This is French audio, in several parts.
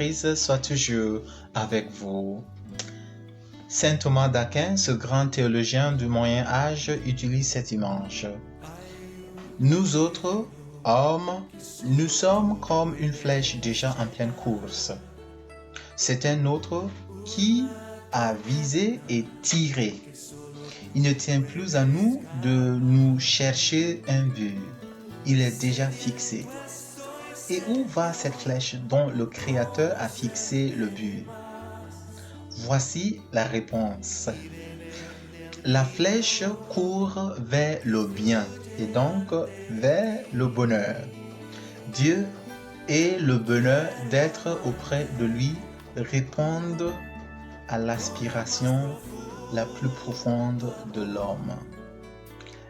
Jésus-Christ soit toujours avec vous. Saint Thomas d'Aquin, ce grand théologien du Moyen Âge, utilise cette image. Nous autres, hommes, nous sommes comme une flèche déjà en pleine course. C'est un autre qui a visé et tiré. Il ne tient plus à nous de nous chercher un but. Il est déjà fixé. Et où va cette flèche dont le Créateur a fixé le but? Voici la réponse. La flèche court vers le bien et donc vers le bonheur. Dieu et le bonheur d'être auprès de lui répondent à l'aspiration la plus profonde de l'homme.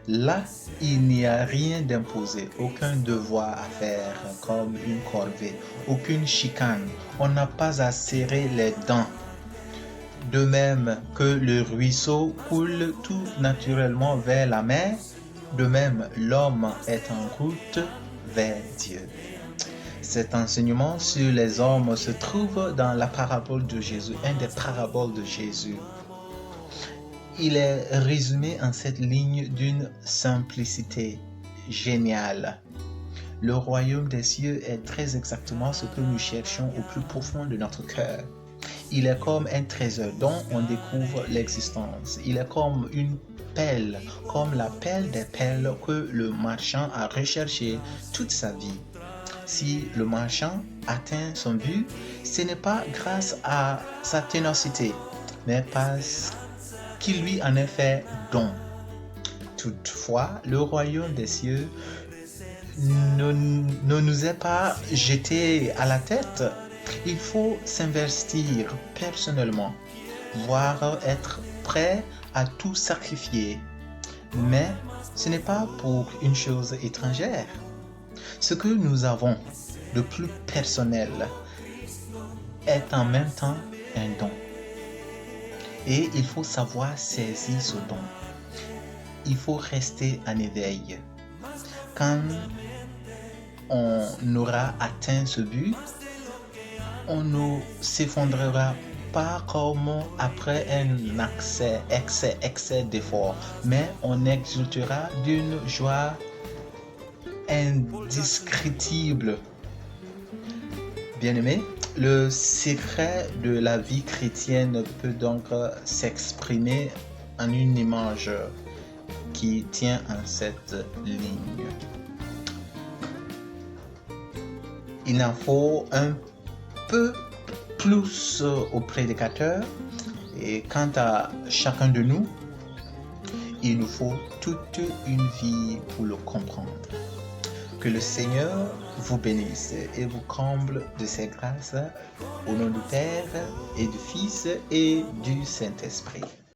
Là, il n'y a rien d'imposé, aucun devoir à faire comme une corvée, aucune chicane. On n'a pas à serrer les dents. De même que le ruisseau coule tout naturellement vers la mer, de même l'homme est en route vers Dieu. Cet enseignement sur les hommes se trouve dans la parabole de Jésus, une des paraboles de Jésus. Il est résumé en cette ligne d'une simplicité géniale. Le royaume des cieux est très exactement ce que nous cherchons au plus profond de notre cœur. Il est comme un trésor dont on découvre l'existence. Il est comme une perle, comme la perle des perles que le marchand a recherché toute sa vie. Si le marchand atteint son but, ce n'est pas grâce à sa ténacité, mais parce qu'il lui en est fait don. Toutefois, le royaume des cieux ne nous est pas jeté à la tête. Il faut s'investir personnellement, voire être prêt à tout sacrifier. Mais ce n'est pas pour une chose étrangère. Ce que nous avons de plus personnel est en même temps un don. Et il faut savoir saisir ce don. Il faut rester en éveil. Quand on aura atteint ce but, on ne s'effondrera pas comme après un excès d'effort, mais on exultera d'une joie indescriptible. Bien-aimé, le secret de la vie chrétienne peut donc s'exprimer en une image qui tient en cette ligne. Il en faut un peu plus au prédicateur et quant à chacun de nous, il nous faut toute une vie pour le comprendre. Que le Seigneur vous bénisse et vous comble de ses grâces au nom du Père et du Fils et du Saint-Esprit.